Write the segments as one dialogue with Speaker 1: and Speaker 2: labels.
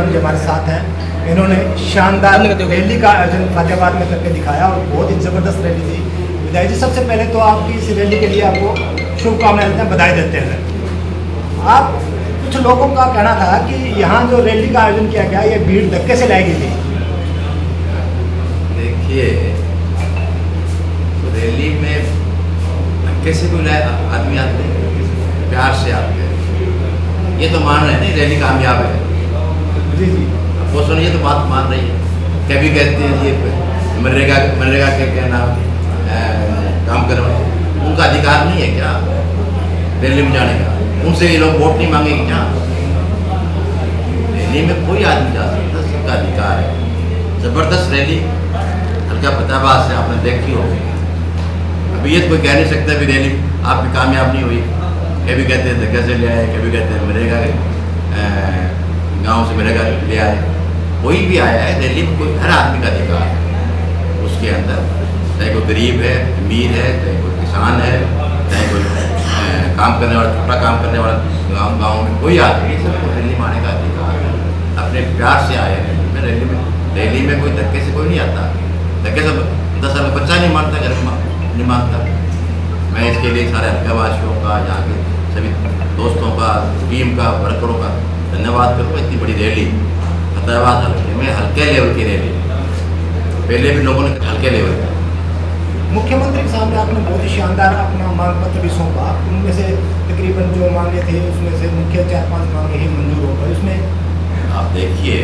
Speaker 1: जो हमारे साथ हैं, इन्होंने शानदार रैली का आयोजन फतेहाबाद में करके दिखाया और बहुत ही ज़बरदस्त रैली थी। विधायक जी, सबसे पहले तो आपकी इस रैली के लिए आपको शुभकामनाएं देते हैं, बधाई देते हैं। आप कुछ लोगों का कहना था कि यहाँ जो रैली का आयोजन किया गया ये भीड़ धक्के से लाई गई थी।
Speaker 2: देखिए, रैली में धक्के से कोई आदमी आते हैं, प्यार से आते हैं। ये तो मान रहे हैं नहीं रैली कामयाब है।
Speaker 1: जी जी,
Speaker 2: वो सुनिए तो बात मान रही है। कभी कहते हैं ये मनरेगा के क्या नाम काम करने वाले, उनका अधिकार नहीं है क्या रैली में जाने का? उनसे ये लोग वोट नहीं मांगेंगे क्या? रैली में कोई आदमी जा सकता, सबका अधिकार है। जबरदस्त रैली हल्का फतेहाबाद से आपने देखी होगी। अभी ये कोई कह नहीं सकता भी रैली आपकी कामयाब नहीं हुई। कभी कहते हैं धक्के से ले आए, कभी कहते हैं मनरेगा गांव से मनरेगा ले आए। कोई भी आया है रैली में, कोई हर आदमी का अधिकार है उसके अंदर, चाहे कोई गरीब है, अमीर है, चाहे कोई किसान है, चाहे कोई काम करने वाला, छोटा काम करने वाला गाँव में कोई आदमी, सबको रैली में आने का अधिकार है। अपने प्यार से आए हैं रैली में कोई धक्के से कोई नहीं आता। धक्के से 10 साल का बच्चा नहीं मानता, घर में नहीं मानता। मैं इसके लिए सारे हल्कावासियों का, यहाँ के सभी दोस्तों का, टीम का, वर्करों का धन्यवाद करूँगा। इतनी बड़ी रैली फतेहाबाद हल्के में, हल्के लेवल की रैली, पहले भी लोगों ने हल्के लेवल की।
Speaker 1: मुख्यमंत्री के सामने आपने बहुत ही शानदार अपना मांग पत्र भी सौंपा। उनमें से तकरीबन जो मांगे थे उसमें से मुख्य 4-5 मांगे ही मंजूर हो गई। उसमें
Speaker 2: आप देखिए,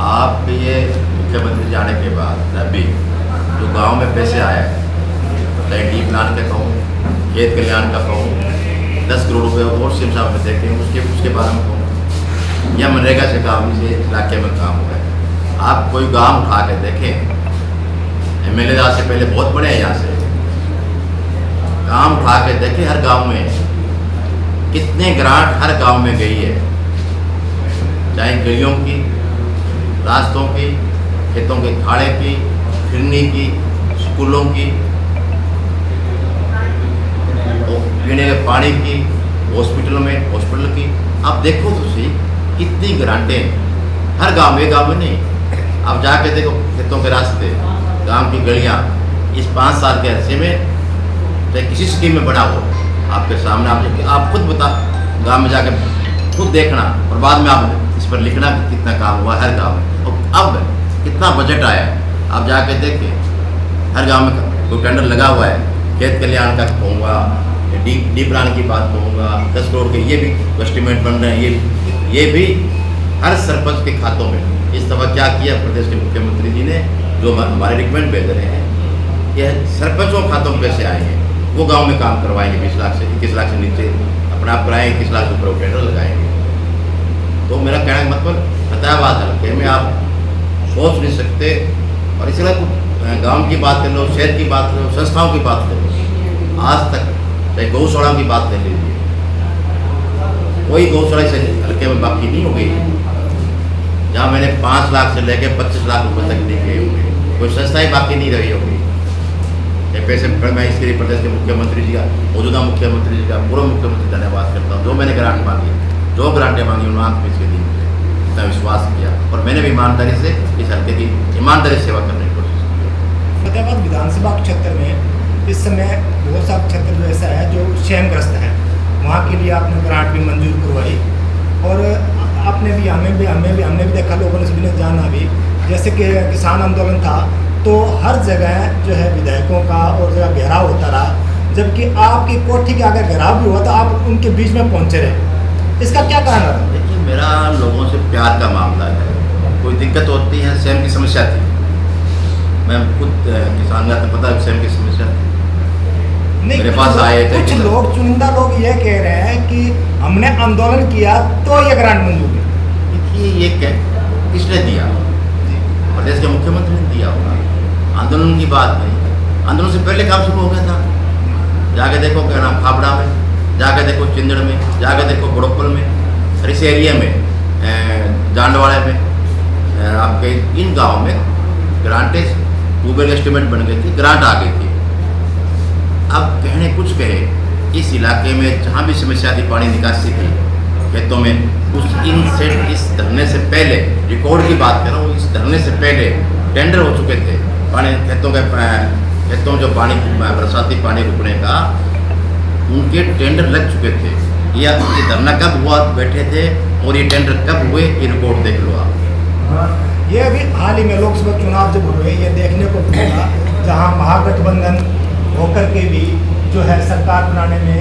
Speaker 2: आप ये मुख्यमंत्री जाने के बाद अभी जो गांव में पैसे आया है, चाहे डी प्लान का कहूँ, खेत कल्याण का कहूँ, 10 करोड़ रुपये और सिम साहब में देखें, उसके बारे में कहूँ, या मनरेगा से काम से इलाके में काम हुआ है। आप कोई गांव उठा के देखें, MLA आज से पहले बहुत बड़े हैं, यहाँ से काम उठा के देखें, हर गांव में कितने ग्रांट हर गांव में गई है, चाहे गलियों की, रास्तों की, खेतों के खाड़े की, फिरनी की, स्कूलों की, पीने के पानी की, हॉस्पिटल की। आप देखो तो सही कितनी ग्रांटें हर गांव में, गांव में नहीं। आप जाके देखो खेतों के रास्ते, गांव की गलियां, इस 5 साल के अरसे में चाहे किसी स्कीम में बना हो, आपके सामने आप खुद बता, गांव में जाकर खुद देखना और बाद में आप इस पर लिखना कि कितना काम हुआ हर गाँव में और अब कितना बजट आया। आप जाके देखें, हर गाँव में कोई टेंडर लगा हुआ है। खेत कल्याण का कहूँगा, डी प्लान की बात कहूँगा, 10 करोड़ के ये भी एस्टीमेट बन रहे हैं, ये भी हर सरपंच के खातों में। इस दफ़ा क्या किया प्रदेश के मुख्यमंत्री जी ने, जो हमारे रिकमेंड भेज रहे हैं, यह सरपंचों के खातों में पैसे आएंगे, वो गांव में काम करवाएंगे। 20 लाख से 21 लाख से नीचे अपना आप कराएंगे, 21 लाख के ऊपर टेंडर लगाएंगे। तो मेरा कहने का मतलब फतेहाबाद हल्के में आप सोच नहीं सकते। और इसलिए गाँव की बात कर लो, शहर की बात कर लो, संस्थाओं की बात कर लो, आज तक चाहे गौशाला की बात कर लीजिए, कोई गौशाला से हल्के में बाकी नहीं हो गई जहाँ मैंने 5 लाख से लेकर 25 लाख रुपए तक दी गई होगी। कोई संस्थाएं बाकी नहीं रही होगी। ये पैसे मैं इसके लिए प्रदेश के मुख्यमंत्री जी का, मौजूदा मुख्यमंत्री जी का, पूर्व मुख्यमंत्री धन्यवाद करता हूँ। जो मैंने ग्रांट मांगी, जो ग्रांटें मांगी, उन्होंने इसके लिए मुझे इतना विश्वास किया और मैंने भी ईमानदारी से इस हल्के की ईमानदारी सेवा करने की कोशिश की।
Speaker 1: फतेहाबाद विधानसभा क्षेत्र में इस समय बहुत सा क्षेत्र जो ऐसा है जो क्षयग्रस्त है, वहाँ के लिए आपने ग्रांट भी मंजूर करवाई। और आपने भी हमने भी देखा, लोगों ने सभी ने जाना भी, जैसे कि किसान आंदोलन था तो हर जगह जो है विधायकों का और जगह घेराव होता रहा, जबकि आपकी कोठी के आगे घेराव भी हुआ तो आप उनके बीच में पहुंचे रहे। इसका क्या कारण है?
Speaker 2: देखिए, मेरा लोगों से प्यार का मामला है। कोई दिक्कत होती है, स्वयं की समस्या थी, मैं खुद किसान का तो पता है, स्वयं की समस्या थी, मेरे पास आए थे।
Speaker 1: कुछ लोग, चुनिंदा लोग ये कह रहे हैं कि हमने आंदोलन किया तो ये ग्रांट मंजूर है।
Speaker 2: देखिए, ये किसने दिया? प्रदेश के मुख्यमंत्री ने दिया होगा। आंदोलन की बात नहीं, आंदोलन से पहले काम शुरू हो गया था। जाके देखो क्या नाम फाफड़ा में, जाके देखो चिंदड़ में, जाके देखो बड़ोपल में, और इस एरिया में जांडवाड़े में, आपके इन गाँव में ग्रांटेज ट्यूबवेल एस्टीमेट बन गई थी, ग्रांट आ गई थी। अब कहने कुछ कहे, इस इलाके में जहाँ भी समस्या थी, पानी निकासी थी, खेतों में उस इस धरने से पहले, रिकॉर्ड की बात कर रहा हूँ, इस धरने से पहले टेंडर हो चुके थे पानी खेतों जो पानी बरसाती पानी रुकने का, उनके टेंडर लग चुके थे। ये धरना कब हुआ बैठे थे और ये टेंडर कब हुए, ये रिकॉर्ड देख लो आप।
Speaker 1: ये अभी हाल ही में लोकसभा चुनाव जब हुए, ये देखने को मिला जहाँ महागठबंधन होकर के भी जो है सरकार बनाने में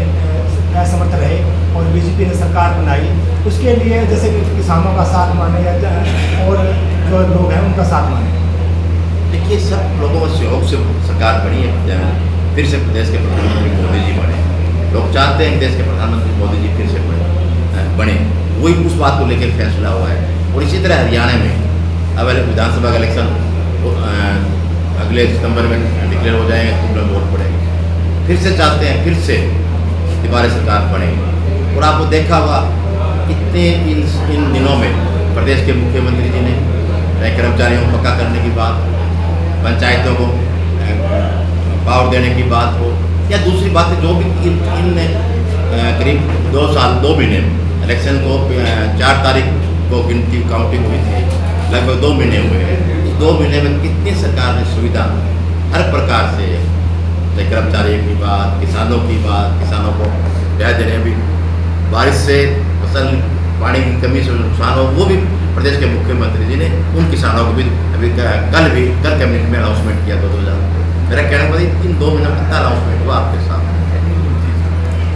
Speaker 1: असमर्थ रहे और बीजेपी ने सरकार बनाई। उसके लिए जैसे कि किसानों का साथ माने या और जो लोग हैं उनका साथ माने।
Speaker 2: देखिए, सब लोगों के सहयोग से सरकार बनी है, फिर से प्रदेश के प्रधानमंत्री मोदी जी बने। लोग चाहते हैं देश के प्रधानमंत्री मोदी जी फिर से बने, वही उस बात को लेकर फैसला हुआ है। और इसी तरह हरियाणा में अब विधानसभा का इलेक्शन अगले सितंबर में डिक्लेयर हो जाएंगे, तो वोट पड़ेंगे। फिर से चाहते हैं फिर से दोबारा सरकार बनेगी। और आपको देखा होगा कितने इन दिनों में प्रदेश के मुख्यमंत्री जी ने कर्मचारियों को पक्का करने की बात, पंचायतों को पावर देने की बात हो, या दूसरी बातें जो भी इन करीब 2 महीने इलेक्शन को 4 तारीख को गिनती काउंटिंग हुई थी, लगभग 2 महीने हुए हैं। इस 2 महीने में कितनी सरकार ने सुविधा हर प्रकार से, कर्मचारियों की बात, किसानों की बात, किसानों को ब्याज देने, अभी बारिश से फसल पानी की कमी से नुकसान हो, वो भी प्रदेश के मुख्यमंत्री जी ने उन किसानों को भी अभी कल कैबिनेट में अनाउंसमेंट किया 2000। मेरा कहना है इन 2 महीनों में कितना अनाउंसमेंट हुआ आपके साथ,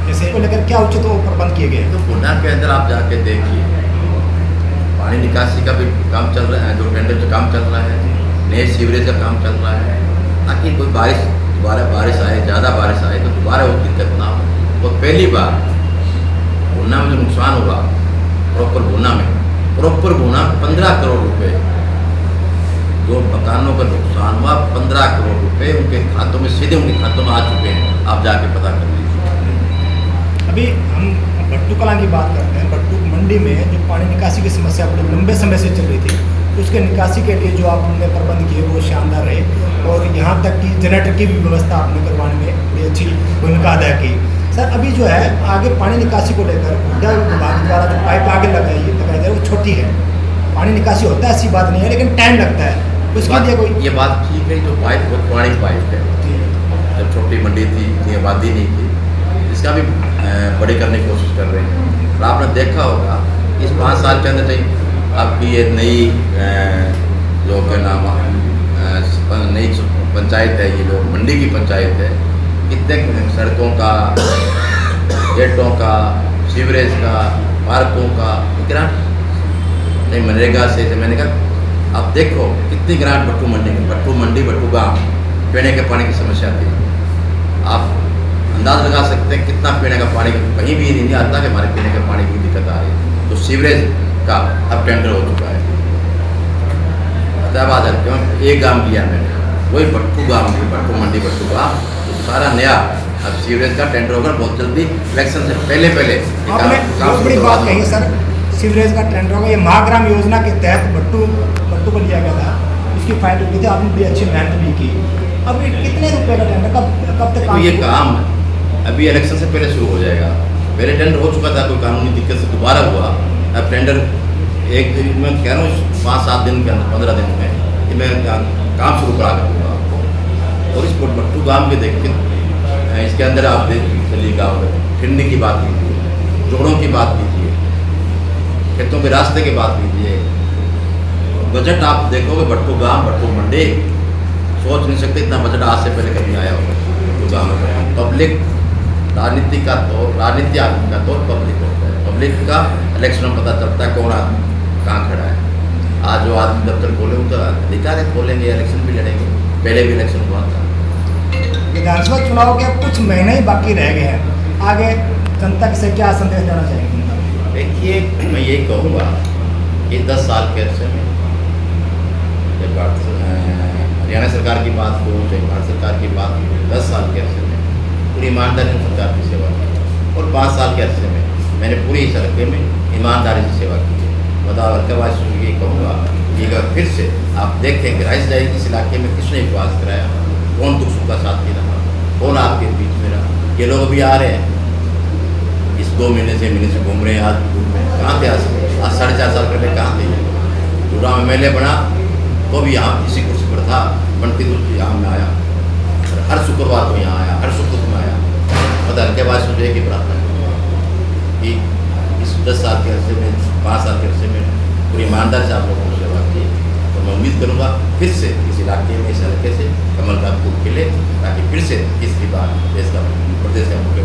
Speaker 1: जैसे को लेकर क्या उचित प्रबंध किए गए?
Speaker 2: तो पुणे के अंदर आप जाके देखिए, पानी निकासी का भी काम चल रहा है, जो टेंडर का काम चल रहा है, नए सीवरेज का काम चल रहा है, ताकि कोई दोबारा बारिश आए, ज़्यादा बारिश आए तो दोबारा वो दिक्कत ना हो। तो पहली बार भुना में जो नुकसान हुआ, प्रॉपर भुना 15 करोड़ रुपए, जो मकानों का नुकसान हुआ 15 करोड़ रुपए उनके खातों में, सीधे उनके खातों में आ चुके हैं। आप जाके पता कर लीजिए।
Speaker 1: अभी हम भट्टू कलां की बात करते हैं। भट्टू मंडी में जो पानी निकासी की समस्या बड़े लंबे समय से चल रही थी, उसके निकासी के लिए जो आपने प्रबंध किए वो शानदार रहे, और यहाँ तक कि जनरेटर की भी व्यवस्था आपने करवाने में बड़ी अच्छी भूमिका अदा की। सर, अभी जो है आगे पानी निकासी को लेकर ऊर्जा विभाग द्वारा जो पाइप आगे लगाई है वो छोटी है, पानी निकासी होता है ऐसी बात नहीं है, लेकिन टाइम लगता है। उसके लिए कोई
Speaker 2: ये बात ठीक है, जो पाइप बहुत पुरानी पाइप है, जब छोटी मंडी थी, इतनी आबादी नहीं थी, इसका भी बड़ी करने की कोशिश कर रहे हैं। और आपने देखा होगा इस 5 साल के अंदर आपकी ये नई जो क्या नाम नई पंचायत है, ये जो मंडी की पंचायत है, कितने सड़कों का, गेटों का, सीवरेज का, पार्कों का ग्रांट नहीं, मनरेगा से मैंने कहा आप देखो कितनी ग्रांट भट्टू मंडी भट्टू गाँव पीने के पानी की समस्या थी। आप अंदाज लगा सकते हैं कितना पीने का पानी कहीं भी नहीं आता कि हमारे पीने के पानी की दिक्कत आ रही है। तो सीवरेज का अब टेंडर हो चुका है। फतेहाबाद क्यों एक गांव किया मैंने, वही भट्टू गांव की भट्टू मंडी भट्टू गांव, तो सारा नया अब सीवरेज का टेंडर होगा बहुत जल्दी, इलेक्शन से पहले
Speaker 1: आपने बहुत बड़ी बात कही है सर, सीवरेज का टेंडर होगा। ये महाग्राम योजना के तहत भट्टू को लिया गया था, उसकी फाइल की थी, आपने बड़ी अच्छी मेहनत भी की। अब कितने रुपए का टेंडर, कब तक
Speaker 2: तो ये काम अभी इलेक्शन से पहले शुरू हो जाएगा। पहले टेंडर हो चुका था, कोई कानूनी दिक्कत से दोबारा हुआ। अब टेंडर एक मैं कह रहा हूँ 5-7 दिन के अंदर, 15 दिन में कि मैं काम शुरू करा दूँगा आपको। और इस भट्टू गाँव के देख के इसके अंदर आप देख चलिएगा, ठंडी की बात कीजिए, जोड़ों की बात कीजिए, खेतों के रास्ते की बात कीजिए, बजट आप देखोगे भट्टू गाँव भट्टू मंडी, सोच नहीं सकते इतना बजट आज से पहले कभी आया होगा भट्टू गाँव में। पब्लिक राजनीति का आदमी का तौर पब्लिक होता है, पब्लिक का इलेक्शन में पता चलता है कौन आदमी कहाँ खड़ा है। आज जो आदमी दफ्तर खोले वो तो अधिकार है, खोलेंगे, इलेक्शन भी लड़ेंगे, पहले भी इलेक्शन हुआ था।
Speaker 1: विधानसभा चुनाव के कुछ महीने ही बाकी रह गए हैं, आगे जनता से क्या संदेश देना चाहेंगे?
Speaker 2: देखिए, मैं यही कहूँगा कि 10 साल के अर्से में, जब हरियाणा सरकार की बात हो चाहे भारत सरकार की बात हो, 10 साल के अर्से में पूरी ईमानदारी से सरकार की सेवा की, और 5 साल के अर्से में मैंने पूरी इस इलाके में ईमानदारी से सेवा की है। बदावरकवाज ये कहूँगा कि अगर फिर से आप देखें राइस जाएगी इस इलाके में किसने विश्वास कराया, कौन दुख सुख का साथ दे रहा, कौन आपके बीच में रहा, ये लोग भी आ रहे हैं। इस 2 महीने से घूम रहे हैं। आज कहाँ थे? आज 4.5 साल पहले कहाँ थे? जुड़ा में MLA बना तो भी यहाँ इसी कुर्सी पर था, बनती कुर्सी यहाँ में आया, हर शुक्रवार को यहाँ आया, हर शुक्र में आया। बदल के बाद सोचे कि प्रार्थना कि इस 10 साल के अरसे में, 5 साल के अरसे में पूरी ईमानदारी से आप लोगों को सेवा की। और मैं उम्मीद करूँगा फिर से इस इलाके में, इस हल्के से कमल का फूल खिले, ताकि फिर से तीसरी बार देश का, प्रदेश का मुख्य